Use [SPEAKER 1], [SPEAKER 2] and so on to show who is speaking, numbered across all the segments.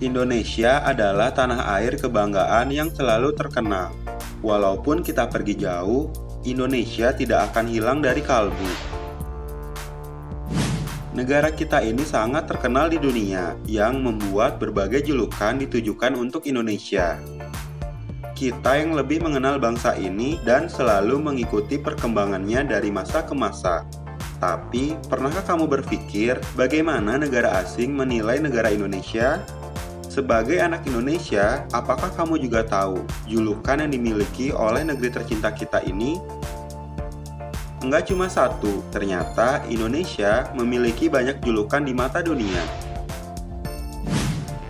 [SPEAKER 1] Indonesia adalah tanah air kebanggaan yang selalu terkenal. Walaupun kita pergi jauh, Indonesia tidak akan hilang dari kalbu. Negara kita ini sangat terkenal di dunia, yang membuat berbagai julukan ditujukan untuk Indonesia. Kita yang lebih mengenal bangsa ini dan selalu mengikuti perkembangannya dari masa ke masa. Tapi, pernahkah kamu berpikir bagaimana negara asing menilai negara Indonesia? Sebagai anak Indonesia, apakah kamu juga tahu julukan yang dimiliki oleh negeri tercinta kita ini? Enggak cuma satu, ternyata Indonesia memiliki banyak julukan di mata dunia.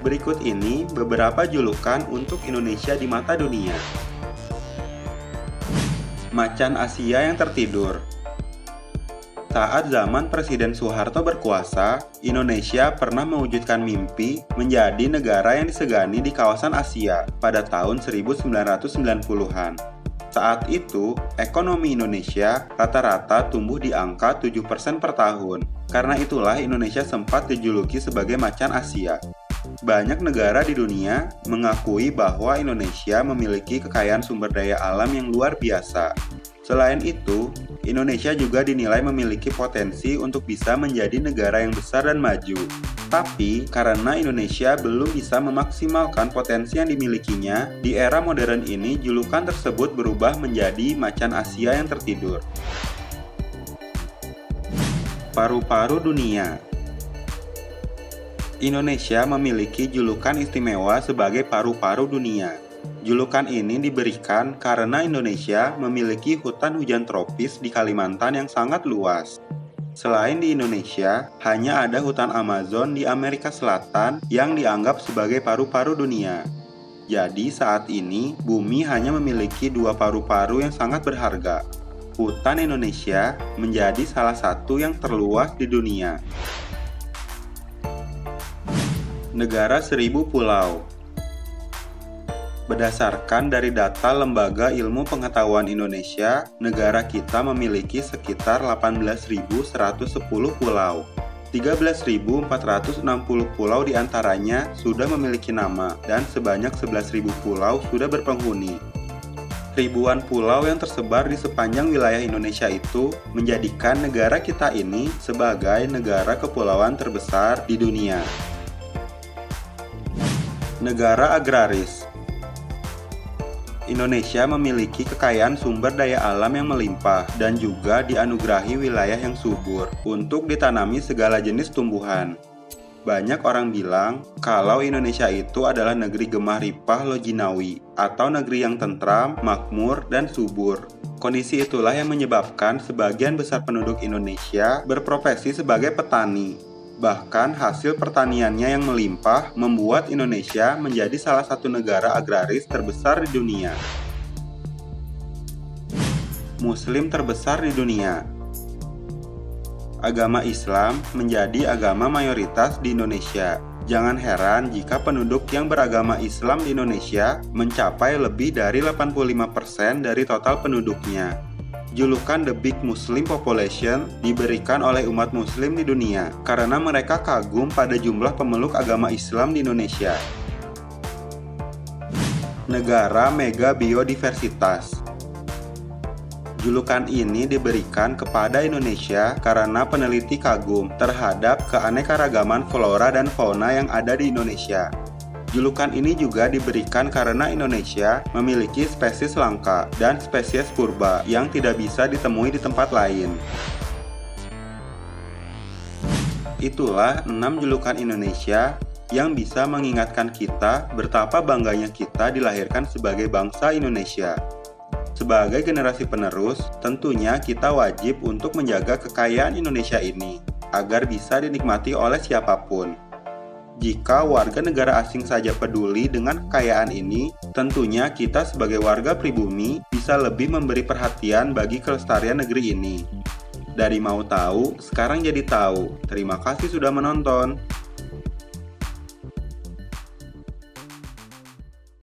[SPEAKER 1] Berikut ini beberapa julukan untuk Indonesia di mata dunia. Macan Asia yang tertidur. Saat zaman Presiden Soeharto berkuasa, Indonesia pernah mewujudkan mimpi menjadi negara yang disegani di kawasan Asia pada tahun 1990-an. Saat itu, ekonomi Indonesia rata-rata tumbuh di angka 7% per tahun. Karena itulah Indonesia sempat dijuluki sebagai macan Asia. Banyak negara di dunia mengakui bahwa Indonesia memiliki kekayaan sumber daya alam yang luar biasa. Selain itu, Indonesia juga dinilai memiliki potensi untuk bisa menjadi negara yang besar dan maju. Tapi, karena Indonesia belum bisa memaksimalkan potensi yang dimilikinya, di era modern ini julukan tersebut berubah menjadi macan Asia yang tertidur. Paru-paru dunia. Indonesia memiliki julukan istimewa sebagai paru-paru dunia. Julukan ini diberikan karena Indonesia memiliki hutan hujan tropis di Kalimantan yang sangat luas. Selain di Indonesia, hanya ada hutan Amazon di Amerika Selatan yang dianggap sebagai paru-paru dunia. Jadi saat ini, bumi hanya memiliki dua paru-paru yang sangat berharga. Hutan Indonesia menjadi salah satu yang terluas di dunia. Negara Seribu Pulau. Berdasarkan dari data Lembaga Ilmu Pengetahuan Indonesia, negara kita memiliki sekitar 18.110 pulau. 13.460 pulau diantaranya sudah memiliki nama dan sebanyak 11.000 pulau sudah berpenghuni. Ribuan pulau yang tersebar di sepanjang wilayah Indonesia itu menjadikan negara kita ini sebagai negara kepulauan terbesar di dunia. Negara agraris. Indonesia memiliki kekayaan sumber daya alam yang melimpah dan juga dianugerahi wilayah yang subur untuk ditanami segala jenis tumbuhan. Banyak orang bilang kalau Indonesia itu adalah negeri gemah ripah lojinawi atau negeri yang tentram, makmur, dan subur. Kondisi itulah yang menyebabkan sebagian besar penduduk Indonesia berprofesi sebagai petani. Bahkan hasil pertaniannya yang melimpah membuat Indonesia menjadi salah satu negara agraris terbesar di dunia. Muslim terbesar di dunia. Agama Islam menjadi agama mayoritas di Indonesia. Jangan heran jika penduduk yang beragama Islam di Indonesia mencapai lebih dari 85% dari total penduduknya. Julukan The Big Muslim Population diberikan oleh umat muslim di dunia karena mereka kagum pada jumlah pemeluk agama Islam di Indonesia. Negara Mega Biodiversitas. Julukan ini diberikan kepada Indonesia karena peneliti kagum terhadap keanekaragaman flora dan fauna yang ada di Indonesia. Julukan ini juga diberikan karena Indonesia memiliki spesies langka dan spesies purba yang tidak bisa ditemui di tempat lain. Itulah 6 julukan Indonesia yang bisa mengingatkan kita betapa bangganya kita dilahirkan sebagai bangsa Indonesia. Sebagai generasi penerus, tentunya kita wajib untuk menjaga kekayaan Indonesia ini agar bisa dinikmati oleh siapapun. Jika warga negara asing saja peduli dengan kekayaan ini, tentunya kita sebagai warga pribumi bisa lebih memberi perhatian bagi kelestarian negeri ini. Dari mau tahu, sekarang jadi tahu. Terima kasih sudah menonton.